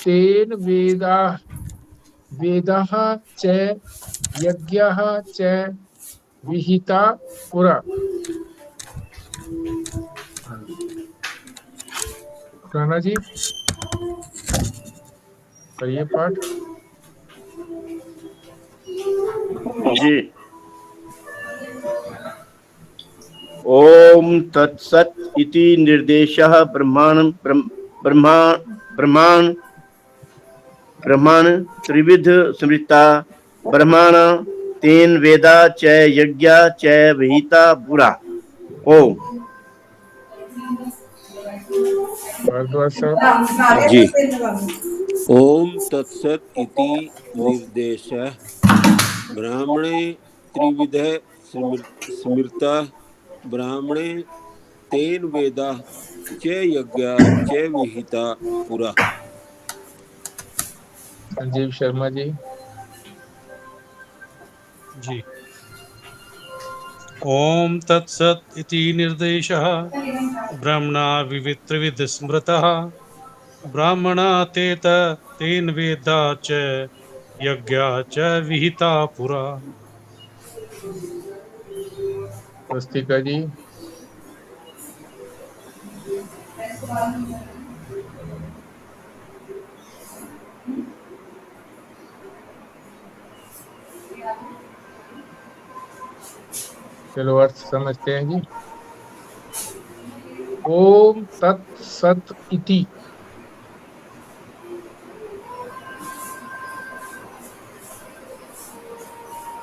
तेन वेदाः च यज्ञाः च विहिता पुरा। राणा जी करिए पाठ। जी। ओम तत्सत् इति निर्देशः ब्रह्माण ब्रह्माण त्रिविध स्मृता ब्रह्माण तेन वेदा च यज्ञा च विहिता पुरा। ओम। भारद्वाज साहब। जी। ओम तत्सत इति निर्देशः ब्राह्मणे त्रिविध स्मृता ब्राह्मणे तेन वेदा च यज्ञा च विहिता पुरा। संजीव शर्मा जी। जी। ओम तत्सत् इति निर्देशः ब्रह्मणा विवित्रिविध स्मृतः ब्राह्मणा तेन वेदा च यज्ञा च विहिता पुरा। स्वस्तिका जी। चलो अर्थ समझते हैं जी। ओम तत्सत इति,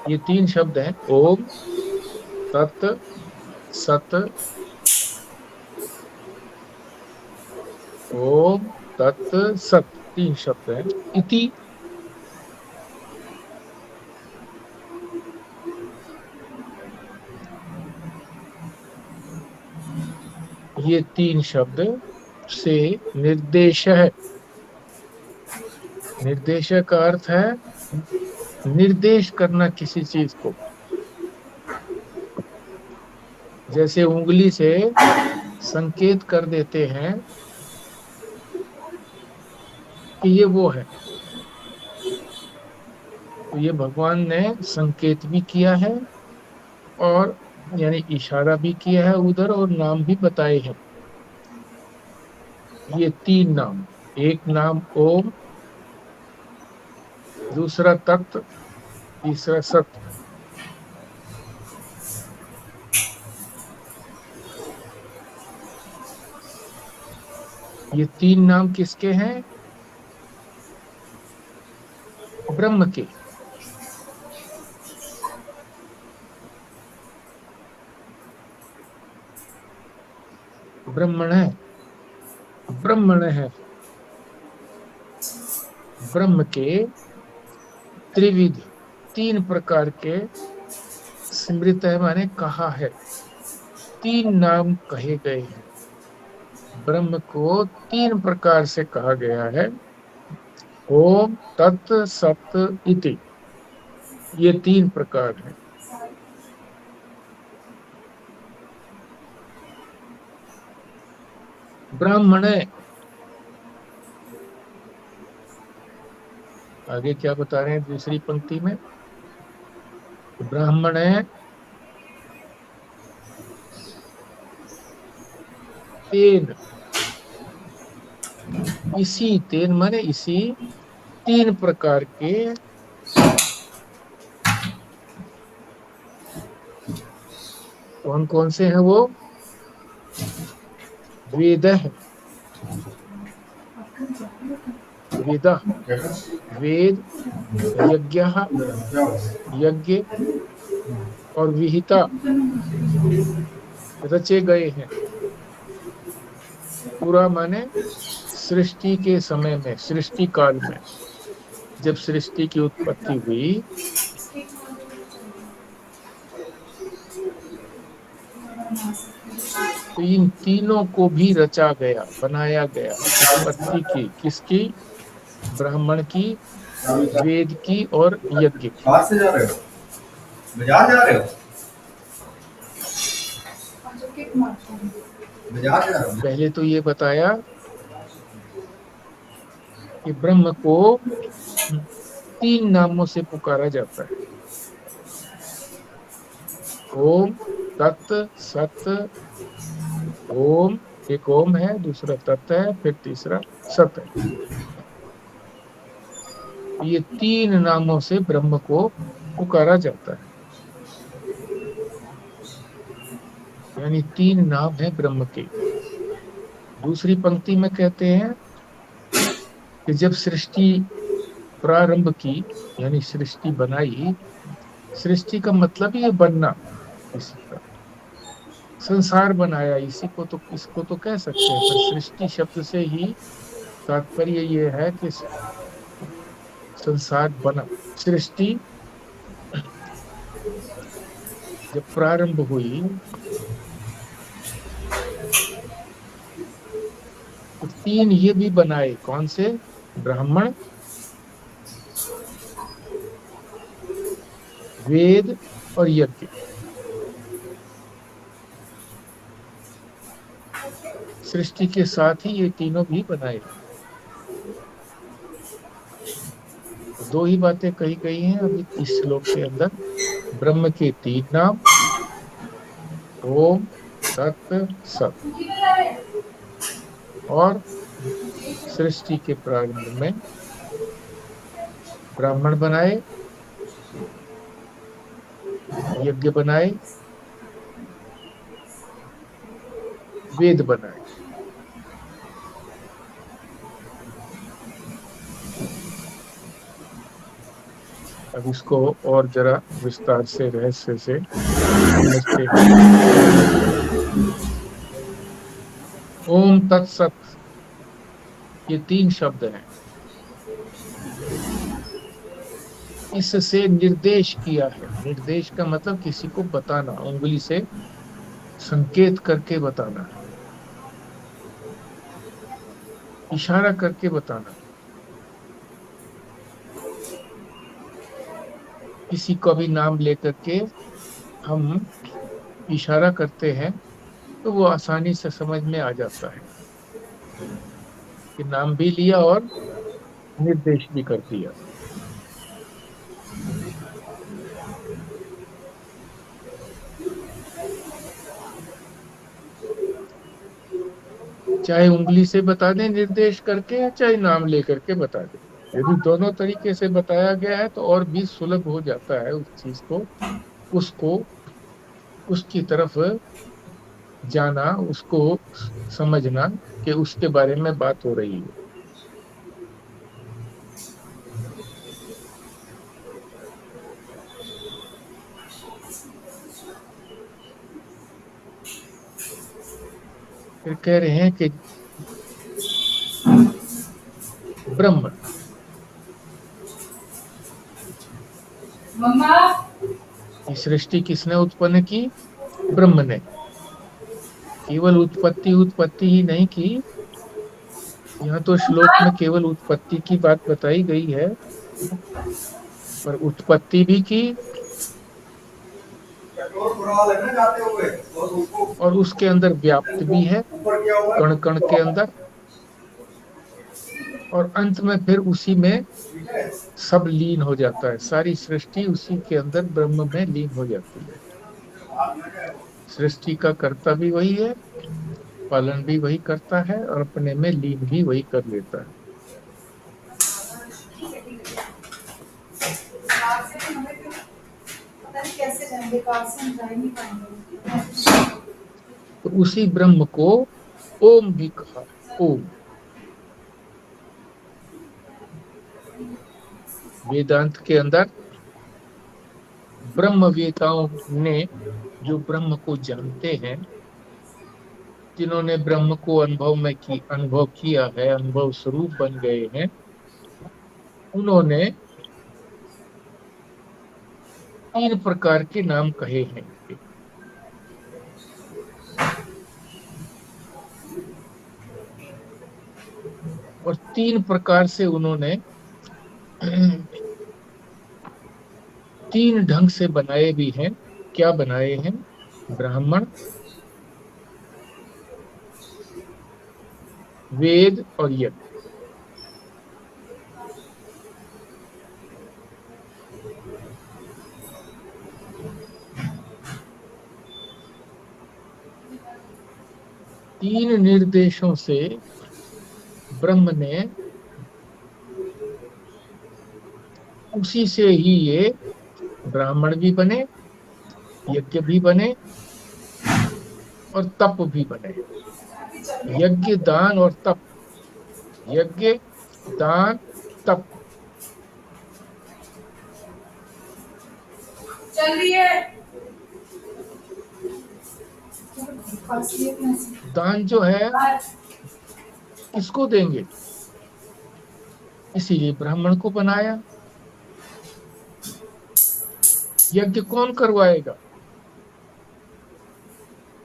ये तीन शब्द हैं। ओम तत् सत, ओम तत् सत, तीन शब्द हैं। इति, ये तीन शब्द से निर्देश है। निर्देश का अर्थ है निर्देश करना किसी चीज को। जैसे उंगली से संकेत कर देते हैं कि ये वो है, तो ये भगवान ने संकेत भी किया है और यानी इशारा भी किया है उधर, और नाम भी बताए हैं। ये तीन नाम, एक नाम ओम, दूसरा तत्, तीसरा सत। ये तीन नाम किसके हैं? ब्रह्म के। ब्रह्मण है, ब्रह्मण है, ब्रह्म के त्रिविध, तीन प्रकार के स्मृत है, माने कहा है। तीन नाम कहे गए हैं, ब्रह्म को तीन प्रकार से कहा गया है। ओम तत् सत इति, ये तीन प्रकार हैं। ब्राह्मण, आगे क्या बता रहे हैं दूसरी पंक्ति में? ब्राह्मण तेन, इसी, तेन माने इसी, तीन प्रकार के कौन कौन से हैं वो? वेद है, वेद, वेद, यज्ञ, यज्ञ और विहिता रचे गए हैं। पूरा माने सृष्टि के समय में, सृष्टि काल में, जब सृष्टि की उत्पत्ति हुई तो इन तीनों को भी रचा गया, बनाया गया। उत्पत्ति की किसकी? ब्राह्मण की, वेद की और यज्ञ की। बाहर से जा रहे हो, बाजार जा रहे हो, बाजार जा रहे हो। पहले तो ये बताया कि ब्रह्म को 3 नामों से पुकारा जाता है। ओम, तत्, सत। ओम, एक ओम है, दूसरा तत् है, फिर तीसरा सत है। ये 3 नामों से ब्रह्म को पुकारा जाता है। यानी 3 नाम है ब्रह्म के। दूसरी पंक्ति में कहते हैं कि जब सृष्टि प्रारंभ की, यानी सृष्टि बनाई, सृष्टि का मतलब ही है बनना, इसी का संसार बनाया, इसी को तो, इसको तो कह सकते हैं। पर सृष्टि शब्द से ही तात्पर्य ये है कि संसार बना। सृष्टि जब प्रारंभ हुई तो 3 ये भी बनाए, कौन से? ब्राह्मण, वेद और यज्ञ। सृष्टि के साथ ही ये तीनों भी बनाए। 2 ही बातें कही गई हैं अभी इस श्लोक के अंदर। ब्रह्म के 3 नाम, ओम, तत्, सत, और सृष्टि के प्रारंभ में ब्राह्मण बनाए, यज्ञ बनाए, वेद बनाए। अब इसको और जरा विस्तार से, रहस्य से समझते हैं। ओम, तत्सत, ये 3 शब्द हैं। इससे निर्देश किया है। निर्देश का मतलब किसी को बताना, उंगली से संकेत करके बताना, इशारा करके बताना। किसी का भी नाम लेकर के हम इशारा करते हैं तो वो आसानी से समझ में आ जाता है कि नाम भी लिया और निर्देश भी कर दिया। चाहे उंगली से बता दें निर्देश करके, या चाहे नाम लेकर के बता दें। यदि दोनों तरीके से बताया गया है तो और भी सुलभ हो जाता है उस चीज को, उसको, उसकी तरफ जाना, उसको समझना कि उसके बारे में बात हो रही है। फिर कह रहे हैं कि ब्रह्म, ये सृष्टि किसने उत्पन्न की? ब्रह्म ने। केवल उत्पत्ति उत्पत्ति ही नहीं की, यहाँ तो श्लोक में केवल उत्पत्ति की बात बताई गई है, पर उत्पत्ति भी की और उसके अंदर व्याप्त भी है, कण कण के अंदर। और अंत में फिर उसी में सब लीन हो जाता है। सारी सृष्टि उसी के अंदर ब्रह्म में लीन हो जाती है। सृष्टि का कर्ता भी वही है, पालन भी वही करता है, और अपने में लीन भी वही कर लेता है। तो उसी ब्रह्म को ओम भी कहा। ओम, वेदांत के अंदर ब्रह्मवेताओं ने, जो ब्रह्म को जानते हैं, जिन्होंने ब्रह्म को अनुभव किया है, अनुभव स्वरूप बन गए हैं, उन्होंने 3 प्रकार के नाम कहे हैं। और 3 प्रकार से उन्होंने 3 ढंग से बनाए भी हैं। क्या बनाए हैं? ब्राह्मण, वेद और यज्ञ। तीन निर्देशों से ब्रह्म ने उसी से ही ये ब्राह्मण भी बने, यज्ञ भी बने और तप भी बने। यज्ञ, दान और तप, यज्ञ, दान, तप। चल रही है। दान जो है किसको देंगे? इसीलिए ब्राह्मण को बनाया। यज्ञ कौन करवाएगा?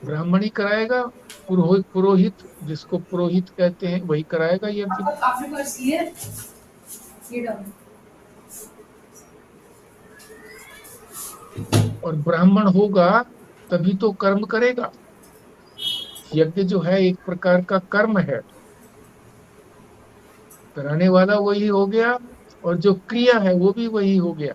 ब्राह्मण ही कराएगा। पुरोहित, पुरोहित जिसको पुरोहित कहते हैं वही कराएगा यज्ञ। आपने पर्स लिए? ये डालो। और ब्राह्मण होगा तभी तो कर्म करेगा। यज्ञ जो है एक प्रकार का कर्म है, कराने वाला वही हो गया और जो क्रिया है वो भी वही हो गया।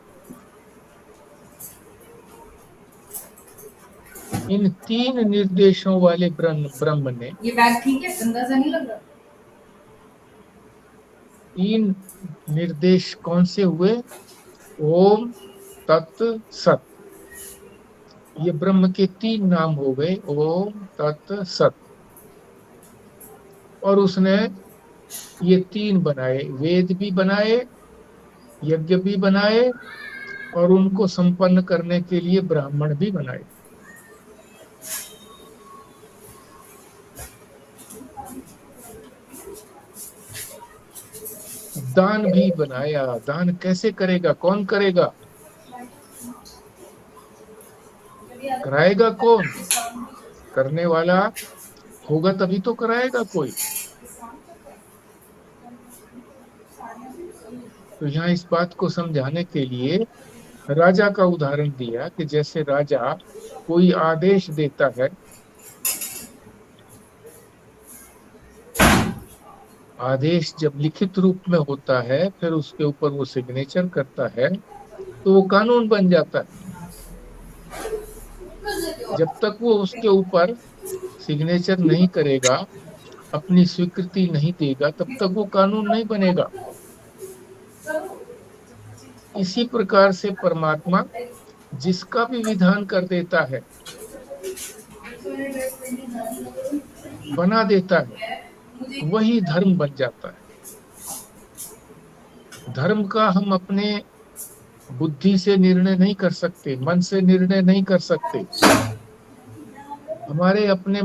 इन तीन निर्देशों वाले ब्रह्म ने, ये बैग ठीक है, गंदा सा नहीं लग रहा? तीन निर्देश कौन से हुए? ओम, तत्, सत। ये ब्रह्म के तीन नाम हो गए, ओम, तत्, सत। और उसने ये तीन बनाए, वेद भी बनाए, यज्ञ भी बनाए और उनको संपन्न करने के लिए ब्राह्मण भी बनाए। दान भी बनाया। दान कैसे करेगा? कौन करेगा? कराएगा कौन? करने वाला होगा तभी तो कराएगा कोई। तो यहाँ इस बात को समझाने के लिए राजा का उदाहरण दिया कि जैसे राजा कोई आदेश देता है, आदेश जब लिखित रूप में होता है फिर उसके ऊपर वो सिग्नेचर करता है तो वो कानून बन जाता है। जब तक वो उसके ऊपर सिग्नेचर नहीं करेगा, अपनी स्वीकृति नहीं देगा, तब तक वो कानून नहीं बनेगा। इसी प्रकार से परमात्मा जिसका भी विधान कर देता है, बना देता है, वही धर्म बन जाता है। धर्म का हम अपने बुद्धि से निर्णय नहीं कर सकते, मन से निर्णय नहीं कर सकते। हमारे अपने